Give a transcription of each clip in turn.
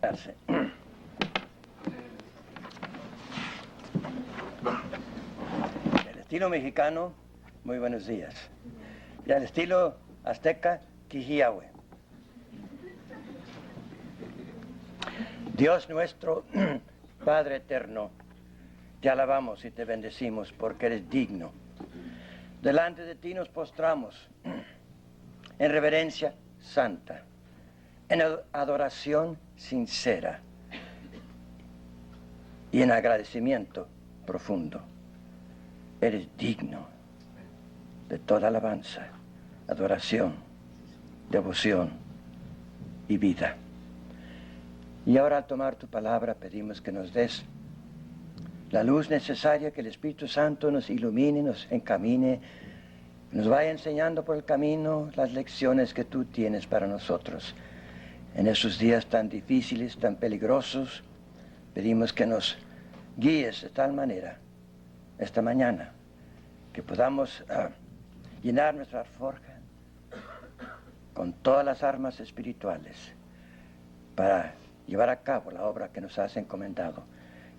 El estilo mexicano, muy buenos días. Y el estilo azteca, Quijiahue. Dios nuestro, Padre eterno, te alabamos y te bendecimos porque eres digno. Delante de ti nos postramos en reverencia santa, en adoración sincera y en agradecimiento profundo. Eres digno de toda alabanza, adoración, devoción y vida. Y ahora al tomar tu palabra pedimos que nos des la luz necesaria, que el Espíritu Santo nos ilumine, nos encamine, nos vaya enseñando por el camino las lecciones que tú tienes para nosotros. En esos días tan difíciles, tan peligrosos, pedimos que nos guíes de tal manera esta mañana que podamos llenar nuestra alforja con todas las armas espirituales para llevar a cabo la obra que nos has encomendado.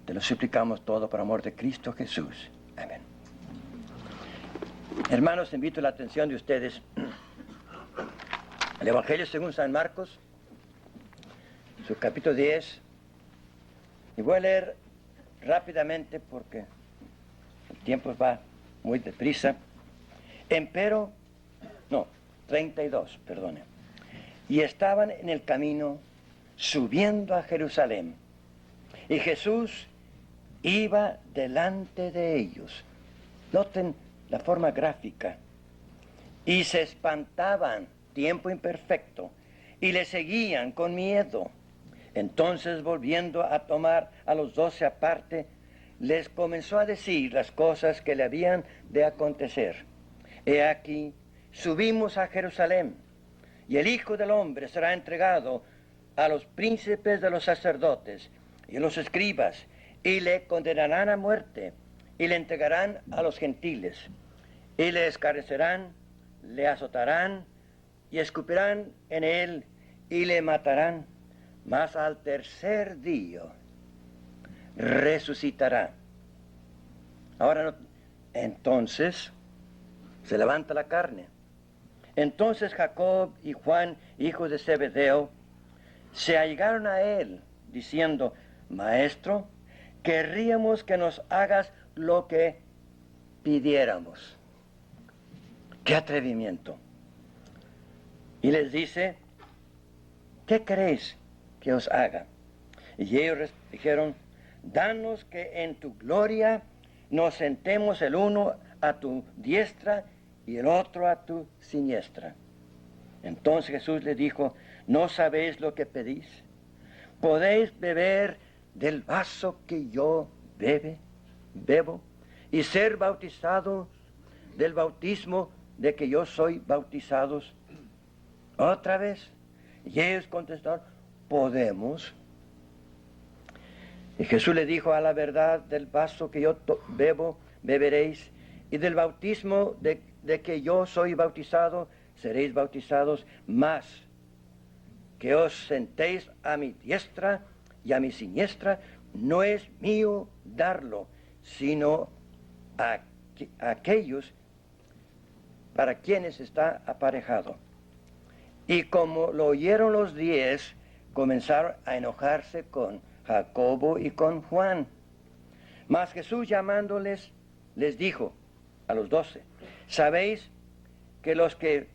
Te lo suplicamos todo por amor de Cristo Jesús. Amén. Hermanos, invito la atención de ustedes al Evangelio según San Marcos, su capítulo 10, y voy a leer rápidamente porque el tiempo va muy deprisa. 32, perdone. Y estaban en el camino subiendo a Jerusalén, y Jesús iba delante de ellos. Noten la forma gráfica. Y se espantaban, tiempo imperfecto, y le seguían con miedo. Entonces, volviendo a tomar a los 12 aparte, les comenzó a decir las cosas que le habían de acontecer. He aquí, subimos a Jerusalén, y el Hijo del Hombre será entregado a los príncipes de los sacerdotes y a los escribas, y le condenarán a muerte, y le entregarán a los gentiles, y le escarnecerán, le azotarán, y escupirán en él, y le matarán. Mas al tercer día resucitará. Ahora, entonces, se levanta la carne. Entonces Jacob y Juan, hijos de Zebedeo, se allegaron a él, diciendo: Maestro, querríamos que nos hagas lo que pidiéramos. ¡Qué atrevimiento! Y les dice: ¿qué queréis que os haga? Y ellos dijeron: danos que en tu gloria nos sentemos el uno a tu diestra y el otro a tu siniestra. Entonces Jesús les dijo: ¿no sabéis lo que pedís? ¿Podéis beber del vaso que yo bebo y ser bautizado del bautismo de que yo soy bautizados? Otra vez. Y ellos contestaron: podemos. Y Jesús le dijo: a la verdad, del vaso que yo bebo, beberéis, y del bautismo de que yo soy bautizado, seréis bautizados, mas que os sentéis a mi diestra y a mi siniestra, no es mío darlo, sino a aquellos para quienes está aparejado. Y como lo oyeron los 10, comenzaron a enojarse con Jacobo y con Juan. Mas Jesús, llamándoles, les dijo a los 12: ¿sabéis que los que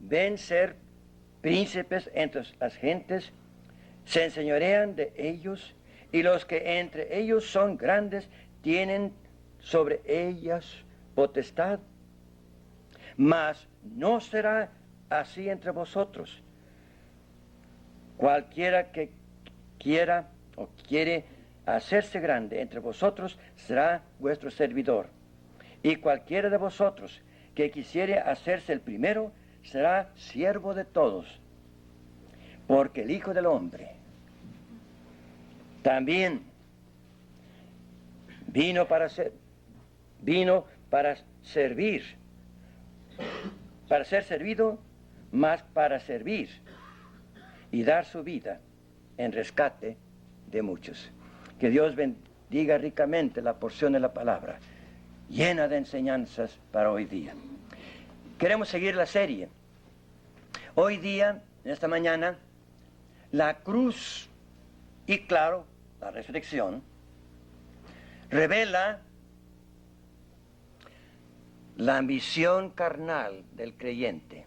ven ser príncipes entre las gentes se enseñorean de ellos, y los que entre ellos son grandes tienen sobre ellas potestad? Mas no será así entre vosotros. Cualquiera que quiera o quiere hacerse grande entre vosotros será vuestro servidor. Y cualquiera de vosotros que quisiere hacerse el primero será siervo de todos. Porque el Hijo del Hombre también vino para servir, para ser servido, mas para servir y dar su vida en rescate de muchos. Que Dios bendiga ricamente la porción de la palabra, llena de enseñanzas para hoy día. Queremos seguir la serie. Hoy día, en esta mañana, la cruz y, claro, la resurrección revela la ambición carnal del creyente.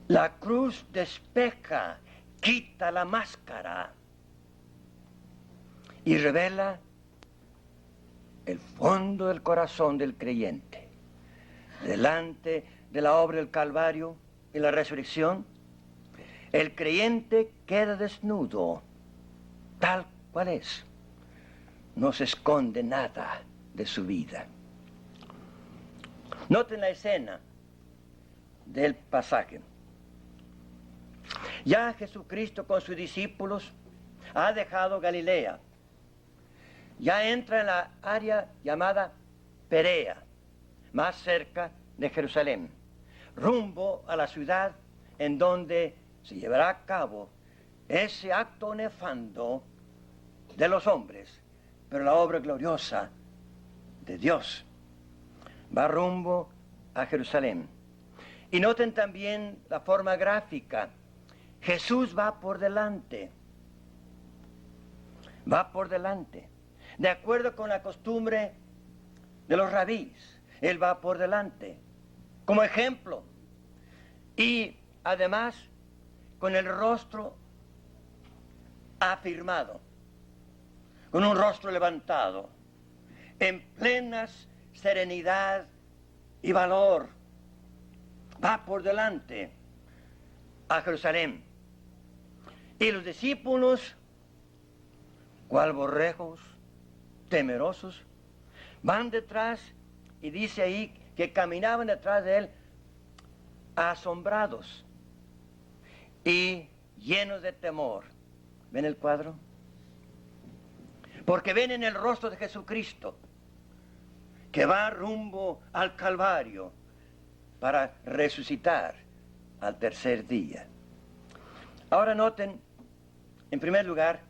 La cruz despeja, quita la máscara y revela el fondo del corazón del creyente. Delante de la obra del Calvario y la resurrección, el creyente queda desnudo, tal cual es. No se esconde nada de su vida. Noten la escena del pasaje. Ya Jesucristo con sus discípulos ha dejado Galilea. Ya entra en la área llamada Perea, más cerca de Jerusalén, rumbo a la ciudad en donde se llevará a cabo ese acto nefando de los hombres, pero la obra gloriosa de Dios. Va rumbo a Jerusalén. Y noten también la forma gráfica. Jesús va por delante. Va por delante. De acuerdo con la costumbre de los rabís, Él va por delante, como ejemplo. Y además, con el rostro afirmado, con un rostro levantado, en plena serenidad y valor, va por delante a Jerusalén. Y los discípulos, cual borregos temerosos, van detrás, y dice ahí que caminaban detrás de él asombrados y llenos de temor. ¿Ven el cuadro? Porque ven en el rostro de Jesucristo que va rumbo al Calvario para resucitar al tercer día. Ahora noten, en primer lugar,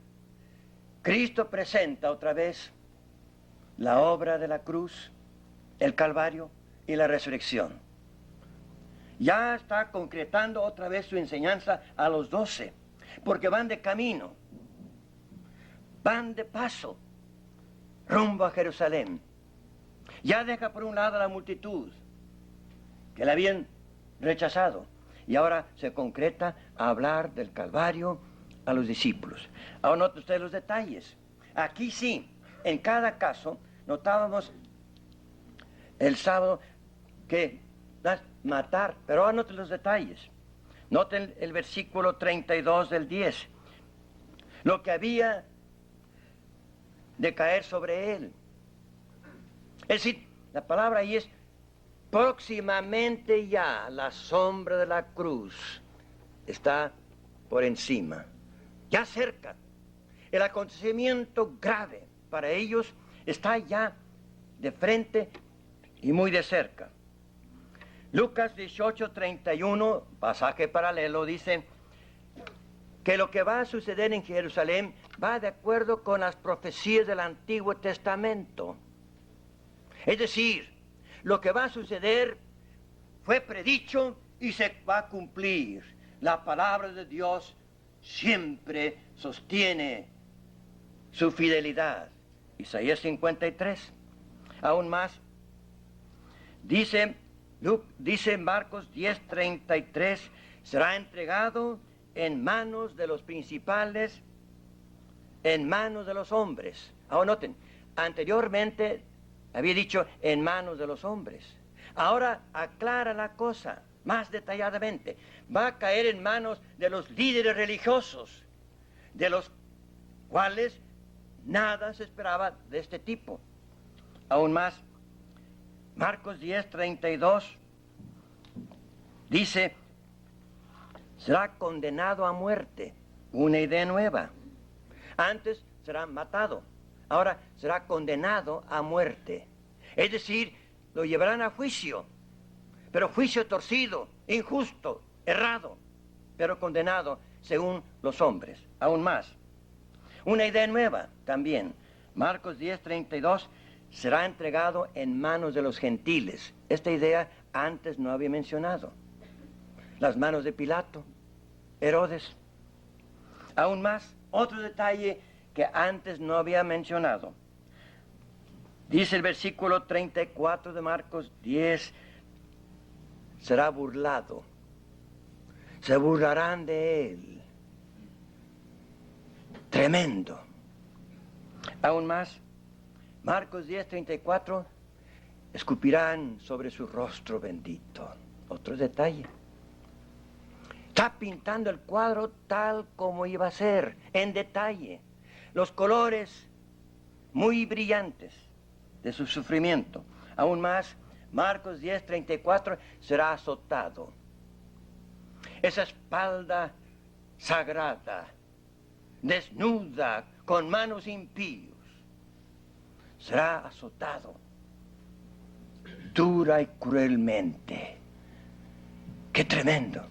Cristo presenta otra vez la obra de la cruz, el Calvario y la resurrección. Ya está concretando otra vez su enseñanza a los 12, porque van de camino, van de paso, rumbo a Jerusalén. Ya deja por un lado a la multitud, que la habían rechazado, y ahora se concreta a hablar del Calvario a los discípulos. Ahora noten ustedes los detalles. Aquí sí, en cada caso, notábamos el sábado que matar, pero ahora noten los detalles. Noten el versículo 32 del 10. Lo que había de caer sobre él. Es decir, la palabra ahí es próximamente ya la sombra de la cruz está por encima, ya cerca. El acontecimiento grave para ellos está ya de frente y muy de cerca. Lucas 18:31, pasaje paralelo, dice que lo que va a suceder en Jerusalén va de acuerdo con las profecías del Antiguo Testamento. Es decir, lo que va a suceder fue predicho y se va a cumplir. La palabra de Dios siempre sostiene su fidelidad. Isaías 53. Aún más, dice Marcos 10:33, será entregado en manos de los principales, en manos de los hombres. Ahora noten, anteriormente había dicho en manos de los hombres. Ahora aclara la cosa más detalladamente. Va a caer en manos de los líderes religiosos, de los cuales nada se esperaba de este tipo. Aún más, Marcos 10:32 dice, será condenado a muerte. Una idea nueva. Antes será matado. Ahora será condenado a muerte. Es decir, lo llevarán a juicio, pero juicio torcido, injusto, errado. pero condenado según los hombres. Aún más, una idea nueva también. Marcos 10:32, será entregado en manos de los gentiles. Esta idea antes no había mencionado. Las manos de Pilato, Herodes. Aún más, otro detalle que antes no había mencionado. Dice el versículo 34 de Marcos 10, será burlado. Se burlarán de él. Tremendo. Aún más, Marcos 10:34, escupirán sobre su rostro bendito. Otro detalle. Está pintando el cuadro tal como iba a ser, en detalle. Los colores muy brillantes de su sufrimiento. Aún más, Marcos 10:34, será azotado. Esa espalda sagrada, desnuda, con manos impíos, será azotado dura y cruelmente. ¡Qué tremendo!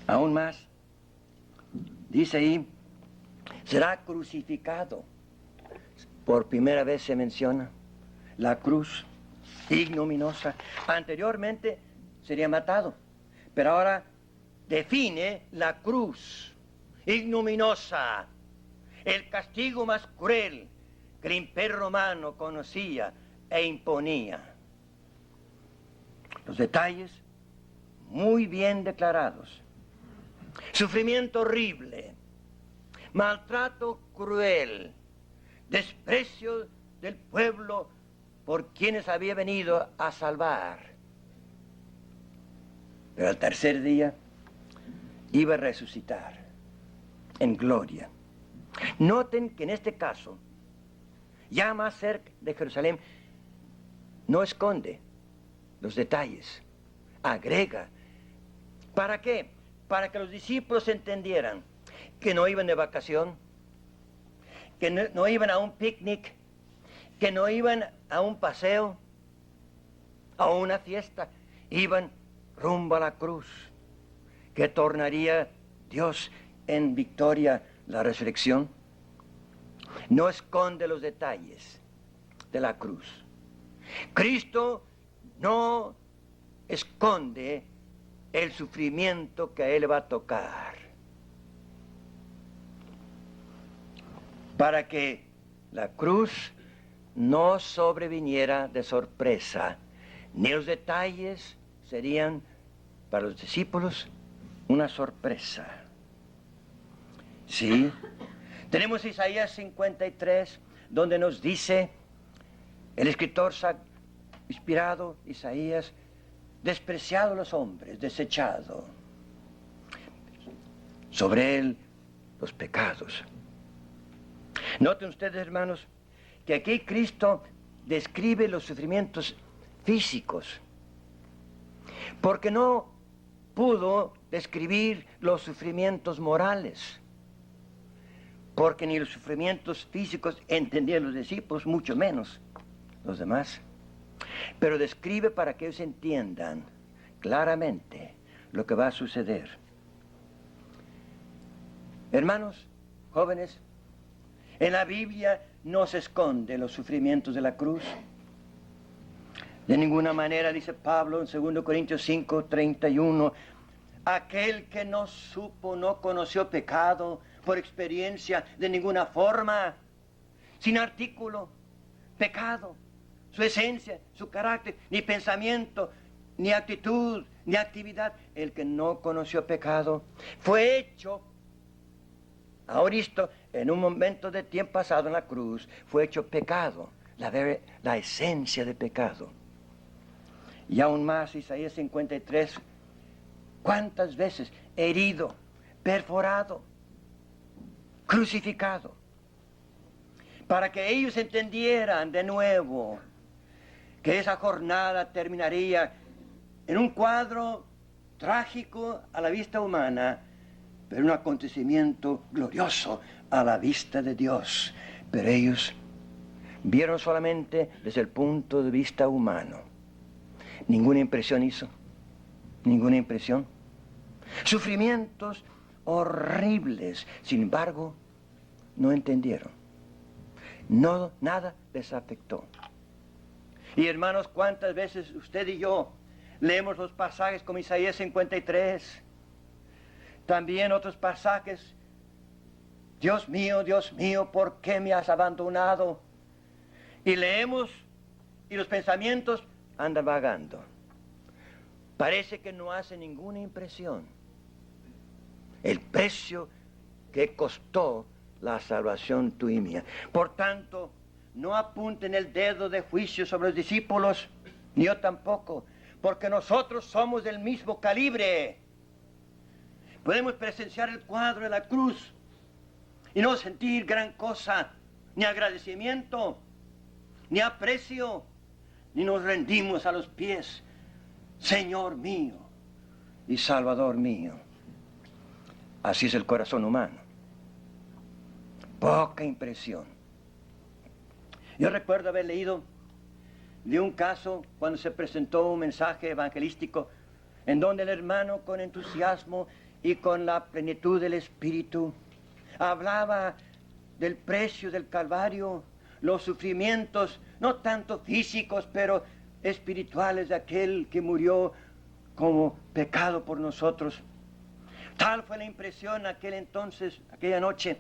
Aún más, dice ahí, será crucificado. Por primera vez se menciona la cruz ignominiosa. Anteriormente sería matado, pero ahora define la cruz ignominiosa, el castigo más cruel que el Imperio Romano conocía e imponía. Los detalles muy bien declarados. Sufrimiento horrible, maltrato cruel, desprecio del pueblo por quienes había venido a salvar. Pero al tercer día iba a resucitar en gloria. Noten que en este caso, ya más cerca de Jerusalén, no esconde los detalles, agrega. ¿Para qué? Para que los discípulos entendieran que no iban de vacación, que no iban a un picnic, que no iban a un paseo, a una fiesta, iban rumbo a la cruz, que tornaría Dios en victoria la resurrección. No esconde los detalles de la cruz. Cristo no esconde el sufrimiento que a él va a tocar, para que la cruz no sobreviniera de sorpresa, ni los detalles serían para los discípulos una sorpresa. Sí, tenemos Isaías 53, donde nos dice el escritor inspirado, Isaías, despreciado los hombres, desechado. Sobre él los pecados. Noten ustedes, hermanos, que aquí Cristo describe los sufrimientos físicos, porque no pudo describir los sufrimientos morales, porque ni los sufrimientos físicos entendían los discípulos, mucho menos los demás. Pero describe para que ellos entiendan claramente lo que va a suceder. Hermanos, jóvenes, en la Biblia no se esconde los sufrimientos de la cruz. De ninguna manera, dice Pablo en 2 Corintios 5:31, aquel que no supo, no conoció pecado por experiencia de ninguna forma, sin artículo, pecado, su esencia, su carácter, ni pensamiento, ni actitud, ni actividad. El que no conoció pecado fue hecho, ahora esto, en un momento de tiempo pasado en la cruz, fue hecho pecado, la esencia de pecado. Y aún más, Isaías 53, ¿cuántas veces herido, perforado, crucificado? Para que ellos entendieran de nuevo que esa jornada terminaría en un cuadro trágico a la vista humana, pero un acontecimiento glorioso a la vista de Dios. Pero ellos vieron solamente desde el punto de vista humano. Ninguna impresión hizo, ninguna impresión. Sufrimientos horribles. Sin embargo, no entendieron. No, nada les afectó. Y hermanos, ¿cuántas veces usted y yo leemos los pasajes como Isaías 53? También otros pasajes. Dios mío, ¿por qué me has abandonado? Y leemos y los pensamientos andan vagando. Parece que no hace ninguna impresión el precio que costó la salvación tuya y mía. Por tanto, no apunten el dedo de juicio sobre los discípulos, ni yo tampoco, porque nosotros somos del mismo calibre. Podemos presenciar el cuadro de la cruz y no sentir gran cosa, ni agradecimiento, ni aprecio, ni nos rendimos a los pies. Señor mío y Salvador mío. Así es el corazón humano. Poca impresión. Yo recuerdo haber leído de un caso cuando se presentó un mensaje evangelístico en donde el hermano con entusiasmo y con la plenitud del Espíritu hablaba del precio del Calvario, los sufrimientos, no tanto físicos, pero espirituales de aquel que murió como pecado por nosotros. Tal fue la impresión aquel entonces, aquella noche,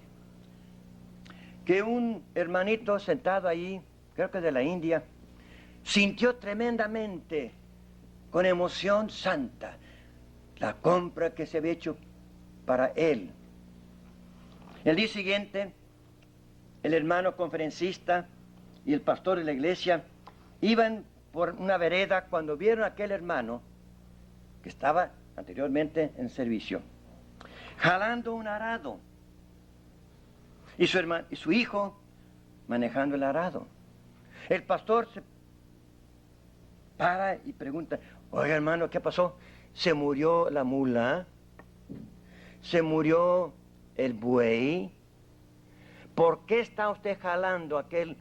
que un hermanito sentado ahí, creo que de la India, sintió tremendamente, con emoción santa, la compra que se había hecho para él. El día siguiente, el hermano conferencista y el pastor de la iglesia iban por una vereda cuando vieron a aquel hermano que estaba anteriormente en servicio, jalando un arado, y su hijo manejando el arado. El pastor se para y pregunta: oiga, hermano, ¿qué pasó? ¿Se murió la mula? ¿Se murió el buey? ¿Por qué está usted jalando aquel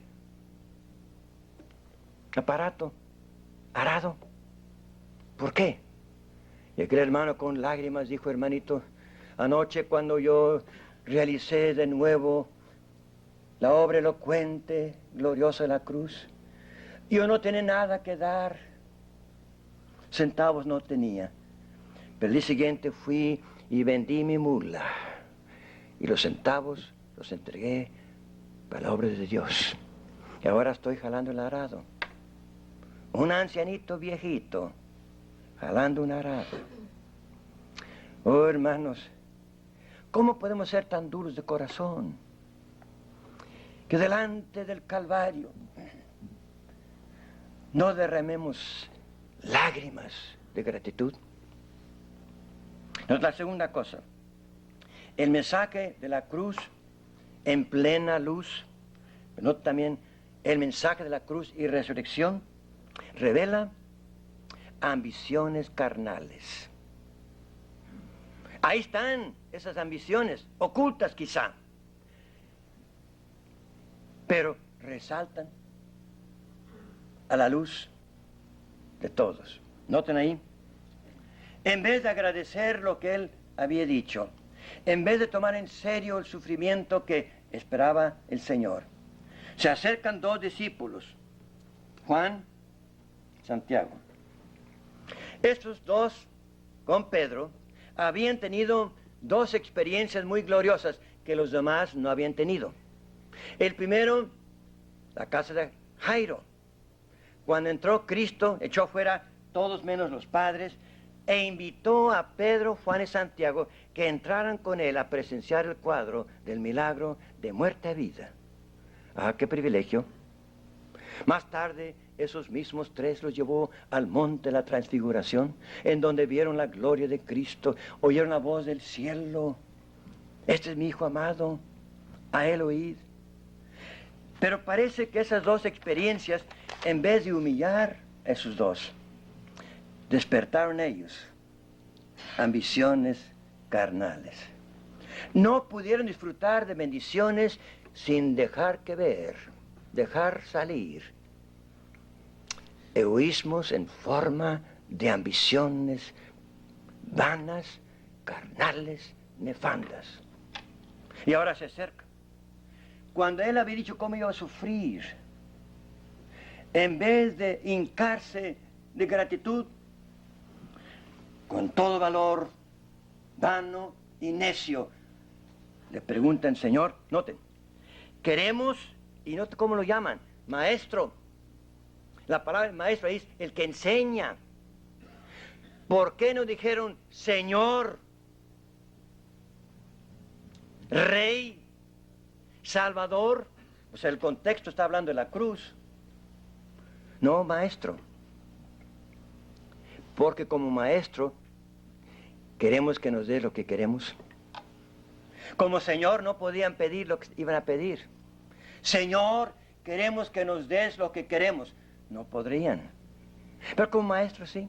aparato, arado? ¿Por qué? Y aquel hermano con lágrimas dijo: hermanito, anoche cuando yo realicé de nuevo la obra elocuente, gloriosa de la cruz, yo no tenía nada que dar, centavos no tenía, pero el día siguiente fui y vendí mi mula y los centavos los entregué para la obra de Dios, y ahora estoy jalando el arado. Un ancianito viejito jalando un arado. Oh, hermanos, ¿cómo podemos ser tan duros de corazón que delante del Calvario no derramemos lágrimas de gratitud? La segunda cosa, el mensaje de la cruz en plena luz, pero también el mensaje de la cruz y resurrección revela ambiciones carnales. Ahí están esas ambiciones, ocultas quizá, pero resaltan a la luz de todos. Noten ahí, en vez de agradecer lo que él había dicho, en vez de tomar en serio el sufrimiento que esperaba el Señor, se acercan dos discípulos, Juan y Santiago. Estos dos, con Pedro, habían tenido dos experiencias muy gloriosas que los demás no habían tenido. El primero, la casa de Jairo. Cuando entró Cristo, echó fuera todos menos los padres e invitó a Pedro, Juan y Santiago que entraran con él a presenciar el cuadro del milagro de muerte a vida. ¡Ah, qué privilegio! Más tarde, esos mismos tres los llevó al monte de la transfiguración, en donde vieron la gloria de Cristo, oyeron la voz del cielo: este es mi Hijo amado, a él oíd. Pero parece que esas dos experiencias, en vez de humillar a esos dos, despertaron ellos ambiciones carnales. No pudieron disfrutar de bendiciones sin dejar que ver, dejar salir egoísmos en forma de ambiciones vanas, carnales, nefandas. Y ahora se acerca. Cuando él había dicho cómo iba a sufrir, en vez de hincarse de gratitud, con todo valor, vano y necio, le preguntan, Señor, noten, queremos, y noten cómo lo llaman, maestro. La palabra maestro es el que enseña. ¿Por qué no dijeron Señor, Rey, Salvador? O sea, el contexto está hablando de la cruz. No, maestro. Porque como maestro queremos que nos dé lo que queremos. Como Señor no podían pedir lo que iban a pedir. Señor, queremos que nos des lo que queremos. No podrían. Pero como maestro sí.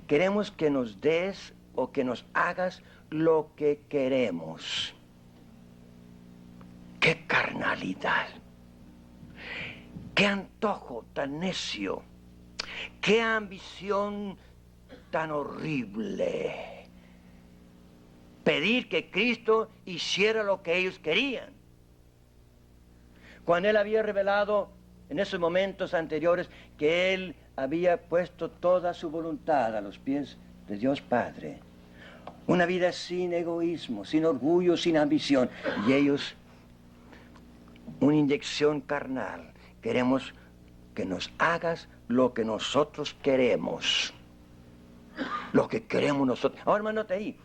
Queremos que nos des o que nos hagas lo que queremos. ¡Qué carnalidad! ¡Qué antojo tan necio! ¡Qué ambición tan horrible! Pedir que Cristo hiciera lo que ellos querían. Cuando Él había revelado en esos momentos anteriores que Él había puesto toda su voluntad a los pies de Dios Padre. Una vida sin egoísmo, sin orgullo, sin ambición. Y ellos, una inyección carnal. Queremos que nos hagas lo que nosotros queremos. Lo que queremos nosotros. Ahora, hermano, note ahí.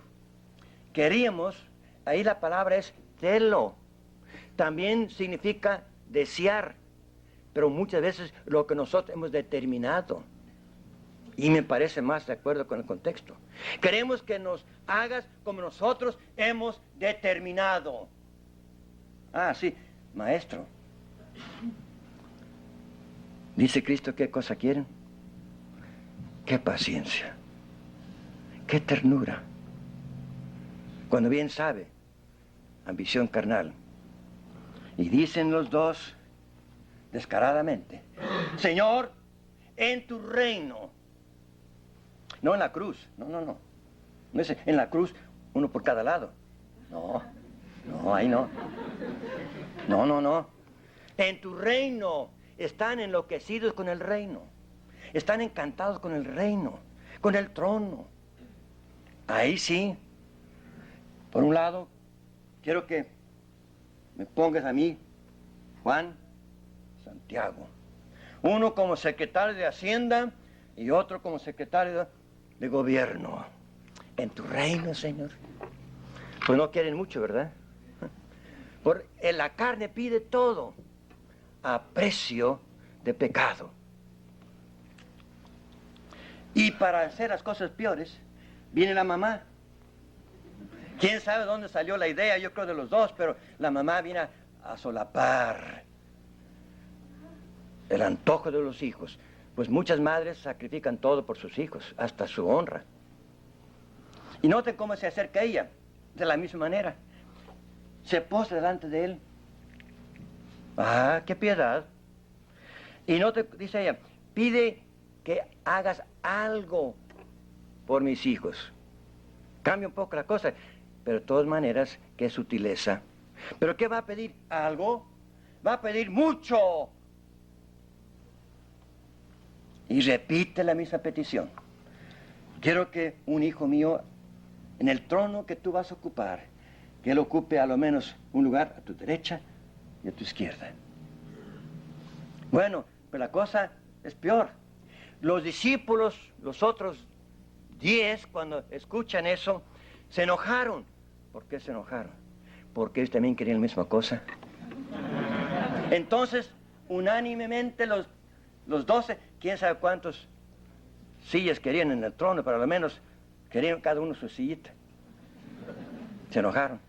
Queríamos, ahí la palabra es telo. También significa desear. Pero muchas veces lo que nosotros hemos determinado. Y me parece más de acuerdo con el contexto. Queremos que nos hagas como nosotros hemos determinado. Ah, sí, maestro. Dice Cristo, ¿qué cosa quieren? Qué paciencia. Qué ternura. Cuando bien sabe, ambición carnal. Y dicen los dos descaradamente, Señor, en tu reino. No en la cruz, no. No es en la cruz, uno por cada lado. No, ahí no. No. En tu reino están enloquecidos con el reino. Están encantados con el reino, con el trono. Ahí sí. Por un lado, quiero que me pongas a mí, Juan, Santiago. Uno como secretario de Hacienda y otro como secretario de Gobierno. En tu reino, Señor. Pues no quieren mucho, ¿verdad? En la carne pide todo a precio de pecado. Y para hacer las cosas peores, viene la mamá. ¿Quién sabe dónde salió la idea? Yo creo de los dos, pero la mamá viene a solapar el antojo de los hijos. Pues muchas madres sacrifican todo por sus hijos, hasta su honra. Y noten cómo se acerca ella, de la misma manera. Se postra delante de él. Ah, qué piedad. Y noten, dice ella, pide que hagas algo por mis hijos. Cambia un poco la cosa, pero de todas maneras, qué sutileza. ¿Pero qué va a pedir? ¿Algo? Va a pedir mucho. Y repite la misma petición. Quiero que un hijo mío, en el trono que tú vas a ocupar, que él ocupe a lo menos un lugar a tu derecha y a tu izquierda. Bueno, pero la cosa es peor. Los discípulos, los otros 10, cuando escuchan eso, se enojaron. ¿Por qué se enojaron? Porque ellos también querían la misma cosa. Entonces, unánimemente los 12, quién sabe cuántos sillas querían en el trono, pero al menos querían cada uno su sillita. Se enojaron.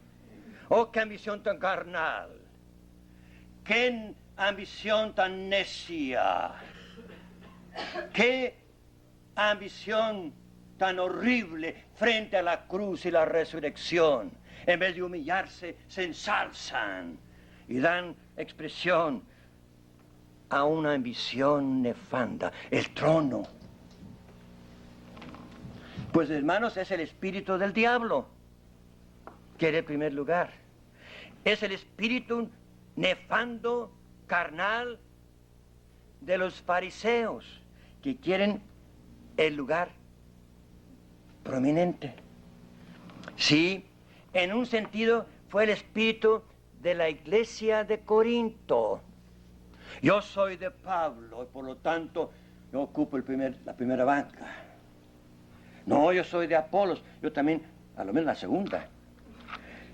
¡Oh, qué ambición tan carnal! ¡Qué ambición tan necia! ¡Qué ambición tan horrible frente a la cruz y la resurrección! En vez de humillarse, se ensalzan y dan expresión a una ambición nefanda, el trono. Pues hermanos, es el espíritu del diablo. Quiere el primer lugar. Es el espíritu nefando, carnal, de los fariseos, que quieren el lugar prominente. Sí, en un sentido fue el espíritu de la iglesia de Corinto. Yo soy de Pablo y por lo tanto yo ocupo la primera banca. No, yo soy de Apolos, yo también, a lo menos la segunda.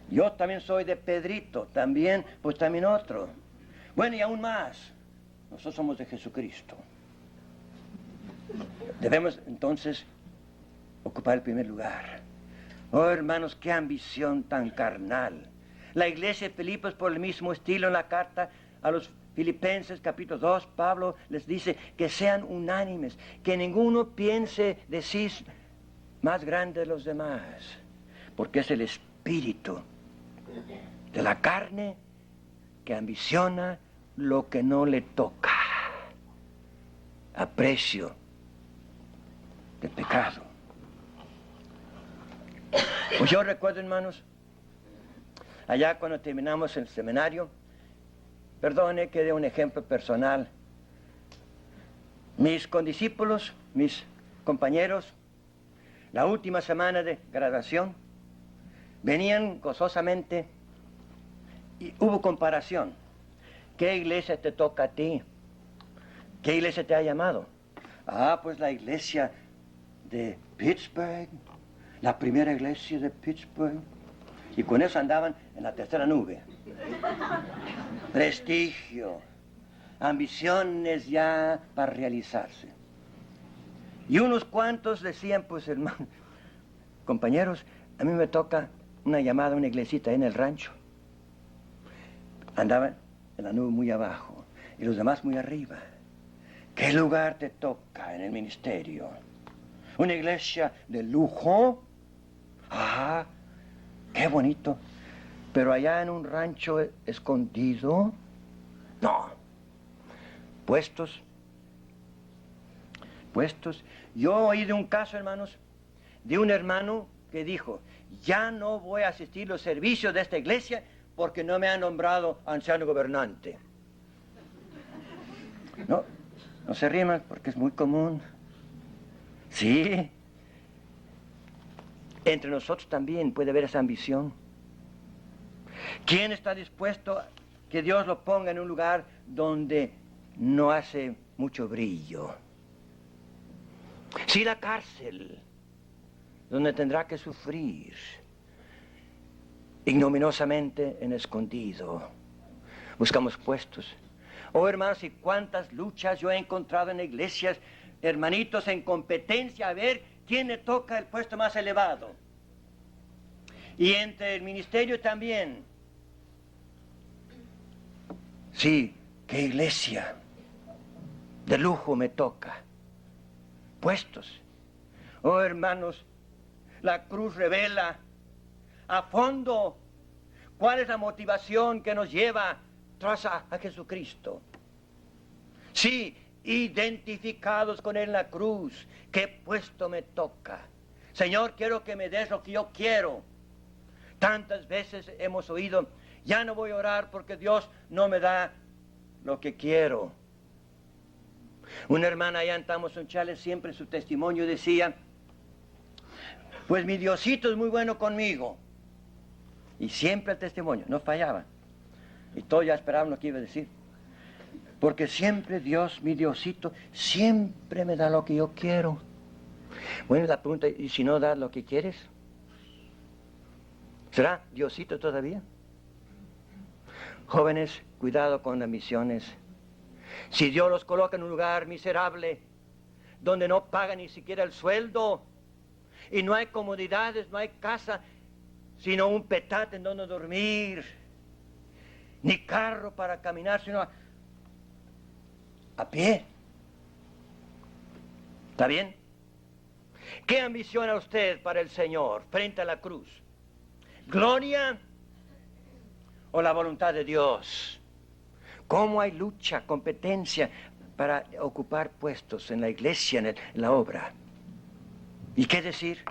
Yo también soy de Pedrito, también, pues también otro. Bueno, y aún más, nosotros somos de Jesucristo. Debemos entonces ocupar el primer lugar. Oh, hermanos, qué ambición tan carnal. La iglesia de Filipos, por el mismo estilo, en la carta a los Filipenses, capítulo 2, Pablo les dice que sean unánimes, que ninguno piense de sí más grande de los demás, porque es el espíritu de la carne que ambiciona lo que no le toca, a precio del pecado. Pues yo recuerdo, hermanos, allá cuando terminamos el seminario, perdone que dé un ejemplo personal. Mis condiscípulos, mis compañeros, la última semana de graduación, venían gozosamente y hubo comparación. ¿Qué iglesia te toca a ti? ¿Qué iglesia te ha llamado? Ah, pues la iglesia de Pittsburgh, la primera iglesia de Pittsburgh. Y con eso andaban en la tercera nube. Prestigio, ambiciones ya para realizarse. Y unos cuantos decían, pues hermano, compañeros, a mí me toca una llamada a una iglesita en el rancho. Andaban en la nube muy abajo y los demás muy arriba. ¿Qué lugar te toca en el ministerio? ¿Una iglesia de lujo? Ah, qué bonito. Pero allá en un rancho escondido, no. Puestos. Yo oí de un caso, hermanos, de un hermano que dijo, ya no voy a asistir a los servicios de esta iglesia porque no me han nombrado anciano gobernante. No se rían porque es muy común. Sí. Entre nosotros también puede haber esa ambición. ¿Quién está dispuesto a que Dios lo ponga en un lugar donde no hace mucho brillo? Sí, la cárcel, donde tendrá que sufrir ignominiosamente en escondido. Buscamos puestos. Oh, hermanos, y cuántas luchas yo he encontrado en iglesias, hermanitos en competencia a ver quién le toca el puesto más elevado. Y entre el ministerio también. Sí, qué iglesia de lujo me toca. Puestos. Oh, hermanos, la cruz revela a fondo cuál es la motivación que nos lleva tras a Jesucristo. Sí, identificados con Él en la cruz, ¿qué puesto me toca? Señor, quiero que me des lo que yo quiero. Tantas veces hemos oído, ya no voy a orar porque Dios no me da lo que quiero. Una hermana allá en Thompson Challenge, siempre en su testimonio decía, pues mi Diosito es muy bueno conmigo. Y siempre el testimonio, no fallaba. Y todos ya esperaban lo que iba a decir. Porque siempre Dios, mi Diosito, siempre me da lo que yo quiero. Bueno, la pregunta, ¿y si no da lo que quieres? ¿Será Diosito todavía? Jóvenes, cuidado con las misiones. Si Dios los coloca en un lugar miserable, donde no pagan ni siquiera el sueldo, y no hay comodidades, no hay casa, sino un petate en donde dormir, ni carro para caminar, sino a pie. ¿Está bien? ¿Qué ambiciona usted para el Señor frente a la cruz? ¿Gloria o la voluntad de Dios? ¿Cómo hay lucha, competencia para ocupar puestos en la iglesia, en la obra? ¿Y qué decir?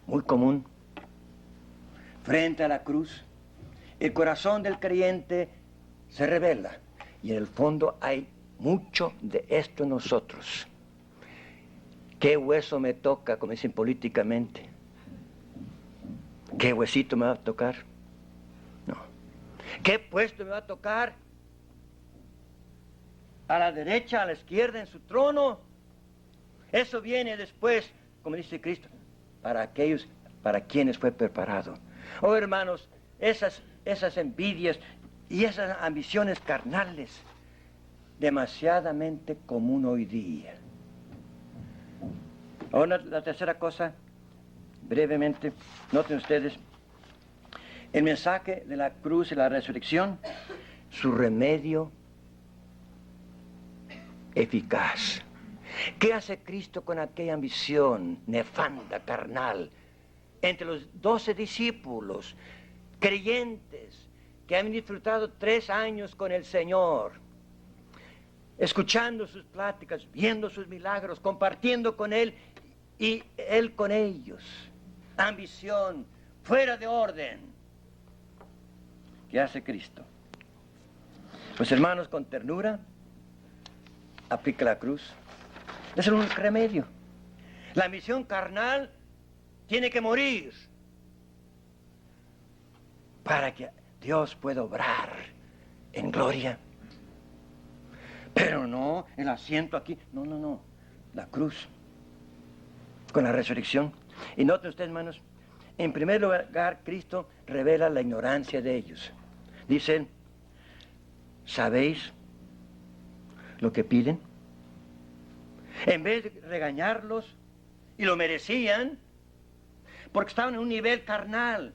Muy común. Frente a la cruz, el corazón del creyente se revela. Y en el fondo hay mucho de esto en nosotros. ¿Qué hueso me toca, como dicen políticamente? ¿Qué huesito me va a tocar? No. ¿Qué puesto me va a tocar? ¿A la derecha, a la izquierda, en su trono? Eso viene después, como dice Cristo, para aquellos para quienes fue preparado. Oh, hermanos, esas envidias y esas ambiciones carnales, demasiadamente común hoy día. Ahora, la tercera cosa, brevemente, noten ustedes, el mensaje de la cruz y la resurrección, su remedio eficaz. ¿Qué hace Cristo con aquella ambición nefanda, carnal, entre los 12 discípulos, creyentes, que han disfrutado 3 años con el Señor, escuchando sus pláticas, viendo sus milagros, compartiendo con Él y Él con ellos? Ambición fuera de orden. ¿Qué hace Cristo? Pues hermanos, con ternura, aplica la cruz. Es un remedio. La ambición carnal tiene que morir para que Dios pueda obrar en gloria. Pero no, el asiento aquí. No. La cruz. Con la resurrección. Y noten ustedes, hermanos, en primer lugar, Cristo revela la ignorancia de ellos. Dicen, ¿sabéis lo que piden? En vez de regañarlos, y lo merecían, porque estaban en un nivel carnal,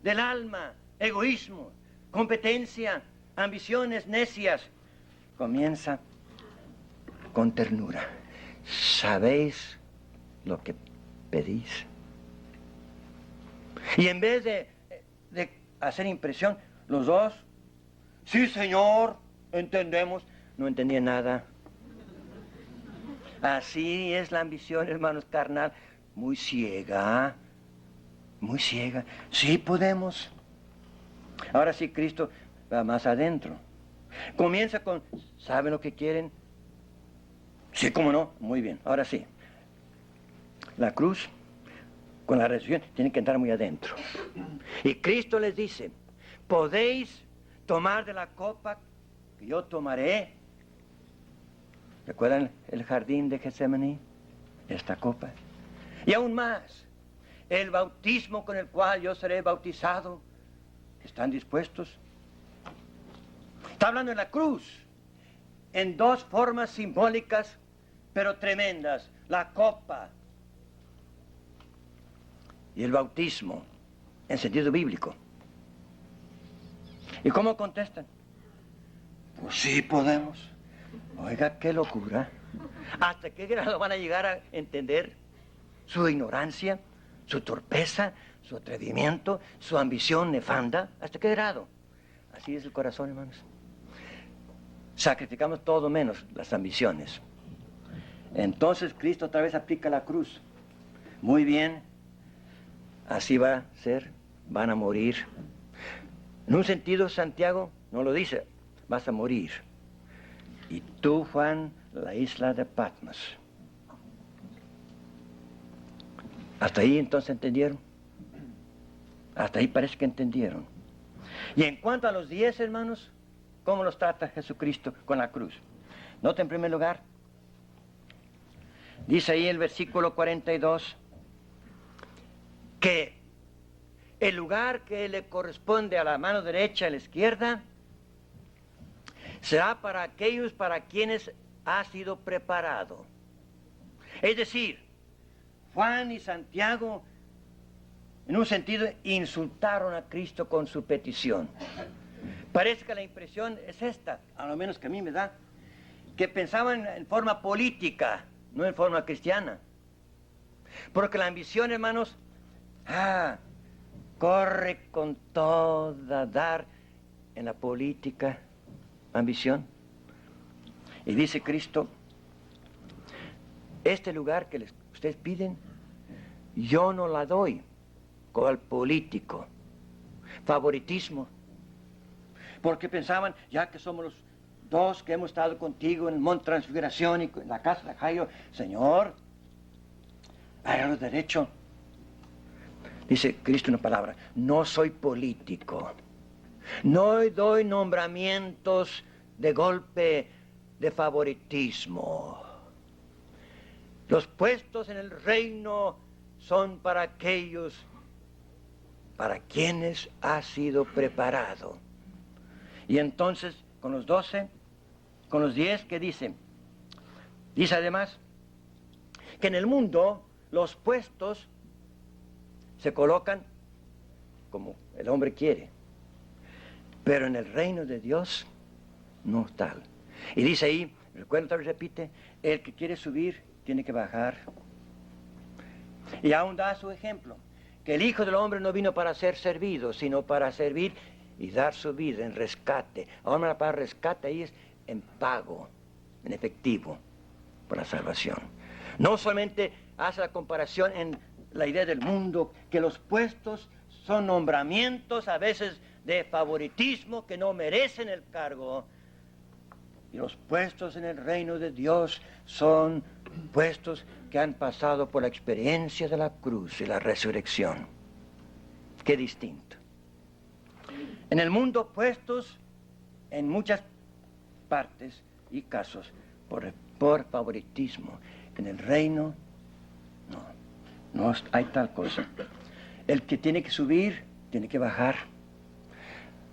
del alma, egoísmo, competencia, ambiciones necias, comienza con ternura. ¿Sabéis lo que pedís? Y en vez de hacer impresión, los dos, sí, Señor, entendemos, no entendían nada. Así es la ambición, hermanos, carnal, muy ciega, muy ciega. Sí podemos. Ahora sí, Cristo va más adentro. Comienza con, ¿saben lo que quieren? Sí, cómo no, muy bien, ahora sí. La cruz, con la resurrección, tiene que entrar muy adentro. Y Cristo les dice, ¿podéis tomar de la copa que yo tomaré? ¿Recuerdan el jardín de Getsemaní? Esta copa. Y aún más, el bautismo con el cual yo seré bautizado. ¿Están dispuestos? Está hablando de la cruz, en 2 formas simbólicas, pero tremendas. La copa y el bautismo, en sentido bíblico. ¿Y cómo contestan? Pues sí podemos. Oiga, qué locura. ¿Hasta qué grado van a llegar a entender su ignorancia, su torpeza, su atrevimiento, su ambición nefanda? ¿Hasta qué grado? Así es el corazón, hermanos. Sacrificamos todo menos las ambiciones. Entonces Cristo otra vez aplica la cruz. Muy bien, así va a ser, van a morir. En un sentido, Santiago no lo dice, vas a morir. Y tú, Juan, la isla de Patmos. ¿Hasta ahí entonces entendieron? Hasta ahí parece que entendieron. Y en cuanto a los 10, hermanos, ¿cómo los trata Jesucristo con la cruz? Nota en primer lugar, dice ahí el versículo 42, que el lugar que le corresponde a la mano derecha y a la izquierda será para aquellos para quienes ha sido preparado. Es decir, Juan y Santiago, en un sentido, insultaron a Cristo con su petición. Parece que la impresión es esta, a lo menos que a mí me da, que pensaban en forma política, no en forma cristiana. Porque la ambición, hermanos, corre con toda dar en la política, ambición. Y dice Cristo, este lugar que ustedes piden, yo no la doy con el político. Favoritismo. Porque pensaban, ya que somos los dos que hemos estado contigo en el Monte Transfiguración y en la casa de Jairo, Señor, háganos derecho. Dice Cristo una palabra, no soy político. No doy nombramientos de golpe de favoritismo. Los puestos en el reino son para aquellos para quienes ha sido preparado. Y entonces, con los 12, con los 10, ¿qué dice? Dice además que en el mundo los puestos se colocan como el hombre quiere, pero en el reino de Dios no tal. Y dice ahí, recuerda, tal vez repite, el que quiere subir tiene que bajar. Y aún da su ejemplo, que el Hijo del Hombre no vino para ser servido, sino para servir y dar su vida en rescate. Ahora la palabra rescate ahí es en pago, en efectivo, por la salvación. No solamente hace la comparación en la idea del mundo, que los puestos son nombramientos a veces de favoritismo que no merecen el cargo. Y los puestos en el reino de Dios son puestos que han pasado por la experiencia de la cruz y la resurrección. Qué distinto. En el mundo puestos en muchas partes y casos por favoritismo. En el reino no hay tal cosa. El que tiene que subir, tiene que bajar.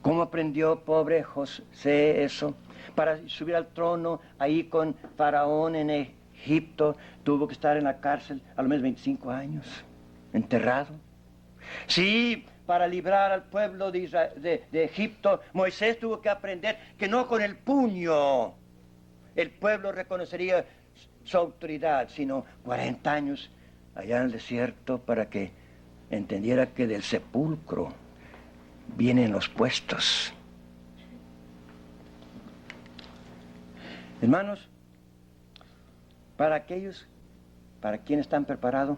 ¿Cómo aprendió pobre José eso? Para subir al trono, ahí con Faraón en Egipto, tuvo que estar en la cárcel a lo menos 25 años, enterrado. Sí, para librar al pueblo de Egipto, Moisés tuvo que aprender que no con el puño el pueblo reconocería su autoridad, sino 40 años allá en el desierto para que entendiera que del sepulcro vienen los puestos. Hermanos, para aquellos, para quienes están preparados,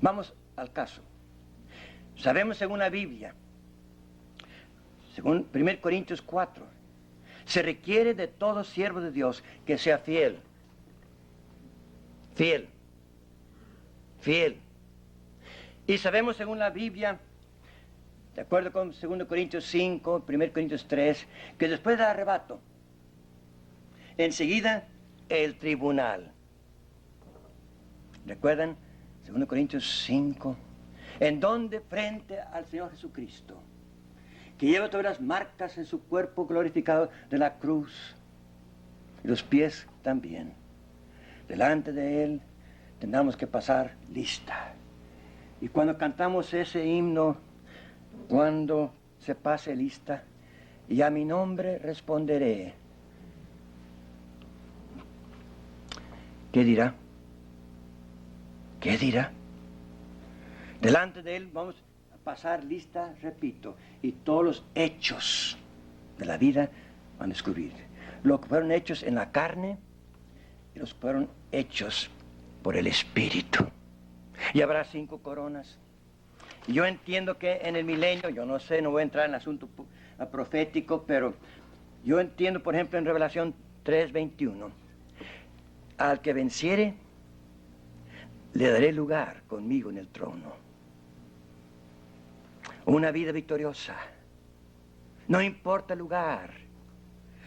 vamos al caso. Sabemos según la Biblia, según 1 Corintios 4, se requiere de todo siervo de Dios que sea fiel. Fiel. Fiel. Y sabemos según la Biblia, de acuerdo con 2 Corintios 5, 1 Corintios 3, que después del arrebato, enseguida el tribunal. ¿Recuerdan? 2 Corintios 5, en donde frente al Señor Jesucristo, que lleva todas las marcas en su cuerpo glorificado de la cruz, y los pies también, delante de Él tendremos que pasar lista. Y cuando cantamos ese himno, cuando se pase lista, y a mi nombre responderé, ¿qué dirá? ¿Qué dirá? Delante de Él vamos a pasar lista, repito, y todos los hechos de la vida van a descubrir. Los que fueron hechos en la carne y los que fueron hechos por el Espíritu. Y habrá 5 coronas. Y yo entiendo que en el milenio, yo no sé, no voy a entrar en el asunto profético, pero yo entiendo, por ejemplo, en Revelación 3:21, al que venciere, le daré lugar conmigo en el trono. Una vida victoriosa. No importa el lugar.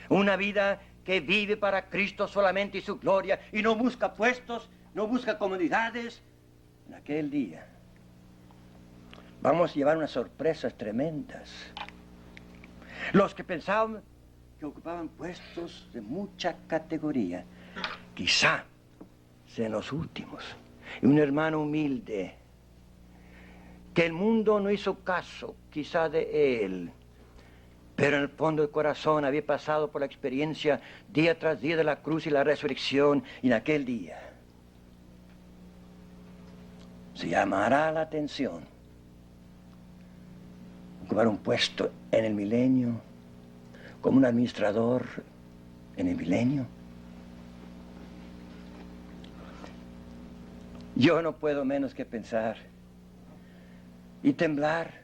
Una vida que vive para Cristo solamente y su gloria y no busca puestos, no busca comodidades. En aquel día vamos a llevar unas sorpresas tremendas. Los que pensaban que ocupaban puestos de mucha categoría, quizá sean los últimos. Y un hermano humilde, que el mundo no hizo caso, quizá de él, pero en el fondo del corazón había pasado por la experiencia día tras día de la cruz y la resurrección, y en aquel día se llamará la atención ocupar un puesto en el milenio, como un administrador en el milenio. Yo no puedo menos que pensar y temblar.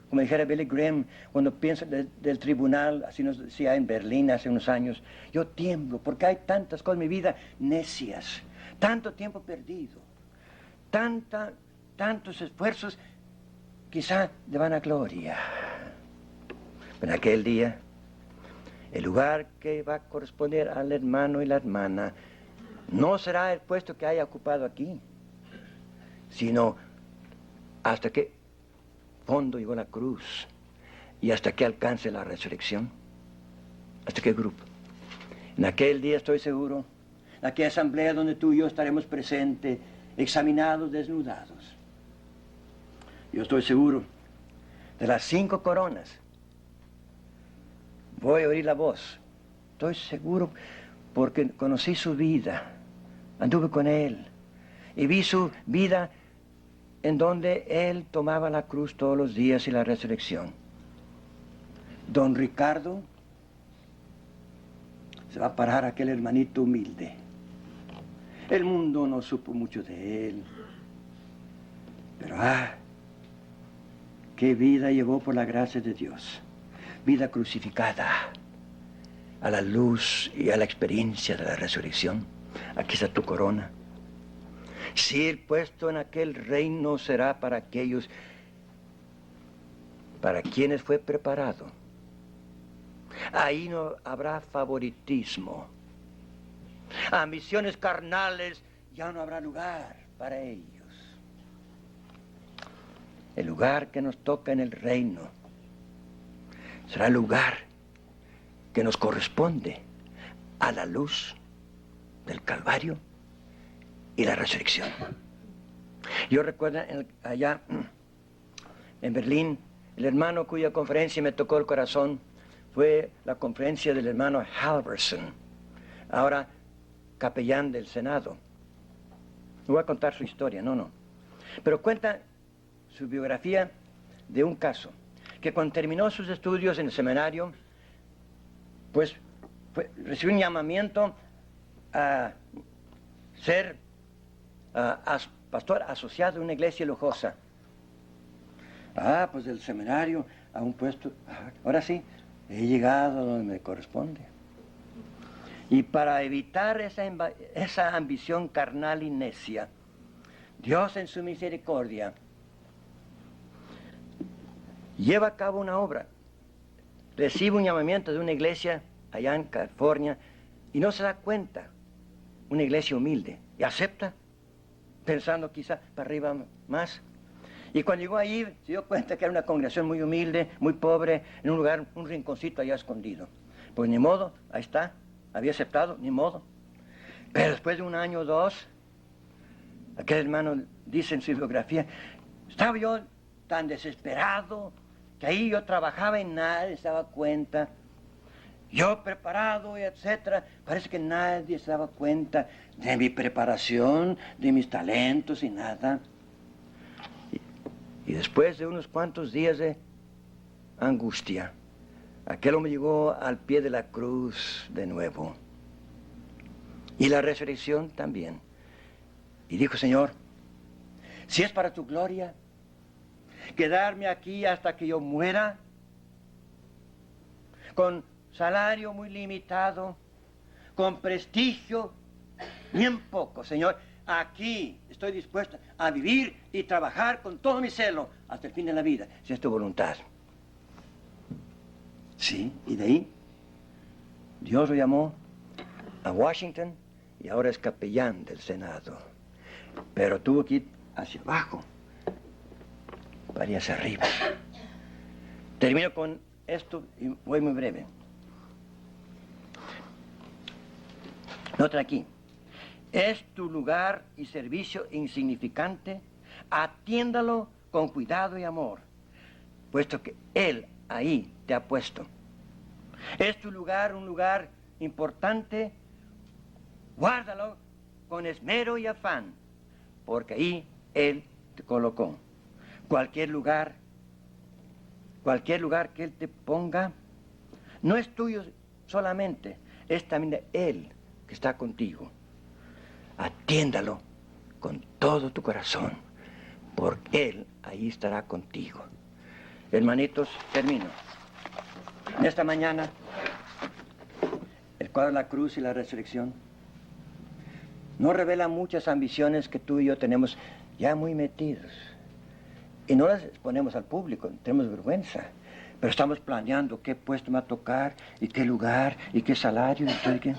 Como dijera Billy Graham, cuando pienso del tribunal, así nos decía en Berlín hace unos años, yo tiemblo porque hay tantas cosas en mi vida necias, tanto tiempo perdido, tantos esfuerzos, quizá de vanagloria. En aquel día, el lugar que va a corresponder al hermano y la hermana no será el puesto que haya ocupado aquí, sino hasta que fondo llegó la cruz y hasta que alcance la resurrección. ¿Hasta qué grupo? En aquel día estoy seguro, en aquella asamblea donde tú y yo estaremos presentes, examinados, desnudados. Yo estoy seguro de las 5 coronas. Voy a oír la voz. Estoy seguro porque conocí su vida, anduve con él y vi su vida en donde él tomaba la cruz todos los días y la resurrección. Don Ricardo se va a parar aquel hermanito humilde. El mundo no supo mucho de él, pero qué vida llevó por la gracia de Dios. Vida crucificada a la luz y a la experiencia de la resurrección. Aquí está tu corona. Si el puesto en aquel reino será para aquellos para quienes fue preparado. Ahí no habrá favoritismo. Ambiciones carnales, ya no habrá lugar para ellos. El lugar que nos toca en el reino será el lugar que nos corresponde a la luz del Calvario y la resurrección. Yo recuerdo allá en Berlín, el hermano cuya conferencia me tocó el corazón fue la conferencia del hermano Halverson, ahora capellán del Senado. No voy a contar su historia, no. Pero cuenta su biografía de un caso, que cuando terminó sus estudios en el seminario, pues recibió un llamamiento a ser pastor asociado de una iglesia lujosa. Pues del seminario a un puesto, ahora sí, he llegado a donde me corresponde. Y para evitar esa ambición carnal y necia, Dios en su misericordia lleva a cabo una obra. Recibe un llamamiento de una iglesia allá en California y no se da cuenta, una iglesia humilde, y acepta, pensando quizá para arriba más. Y cuando llegó allí, se dio cuenta que era una congregación muy humilde, muy pobre, en un lugar, un rinconcito allá escondido. Pues ni modo, ahí está, había aceptado, ni modo. Pero después de un año o 2, aquel hermano dice en su biografía, estaba yo tan desesperado, que ahí yo trabajaba y nadie se daba cuenta. Yo preparado, etcétera, parece que nadie se daba cuenta de mi preparación, de mis talentos y nada. Y después de unos cuantos días de angustia, aquel hombre llegó al pie de la cruz de nuevo. Y la resurrección también. Y dijo, Señor, si es para tu gloria, quedarme aquí hasta que yo muera, con salario muy limitado, con prestigio bien poco, Señor, aquí estoy dispuesto a vivir y trabajar con todo mi celo hasta el fin de la vida, si es tu voluntad. Sí, y de ahí Dios lo llamó a Washington y ahora es capellán del Senado. Pero tuvo que ir hacia abajo para ir hacia arriba. Termino con esto y voy muy breve. Nota aquí. Es tu lugar y servicio insignificante, atiéndalo con cuidado y amor, puesto que Él ahí te ha puesto. Es tu lugar un lugar importante, guárdalo con esmero y afán, porque ahí Él te colocó. Cualquier lugar que Él te ponga, no es tuyo solamente, es también de Él que está contigo. Atiéndalo con todo tu corazón, porque Él ahí estará contigo. Hermanitos, termino. En esta mañana, el cuadro de la cruz y la resurrección no revela muchas ambiciones que tú y yo tenemos ya muy metidos. Y no las exponemos al público, tenemos vergüenza. Pero estamos planeando qué puesto me va a tocar, y qué lugar, y qué salario, y qué...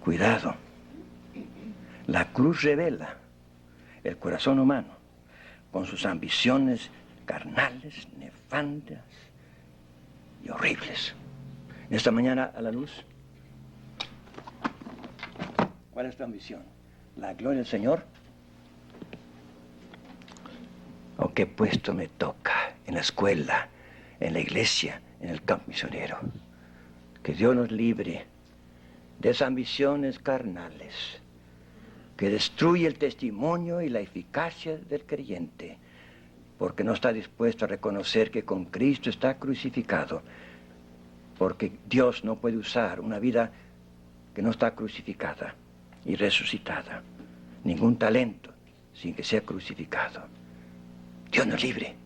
Cuidado. La cruz revela el corazón humano con sus ambiciones carnales, nefandas y horribles. Esta mañana a la luz, ¿cuál es tu ambición? ¿La gloria del Señor? ¿O qué puesto me toca en la escuela, en la iglesia, en el campo misionero? Que Dios nos libre de esas ambiciones carnales que destruye el testimonio y la eficacia del creyente, porque no está dispuesto a reconocer que con Cristo está crucificado, porque Dios no puede usar una vida que no está crucificada y resucitada, ningún talento sin que sea crucificado. Dios nos libre.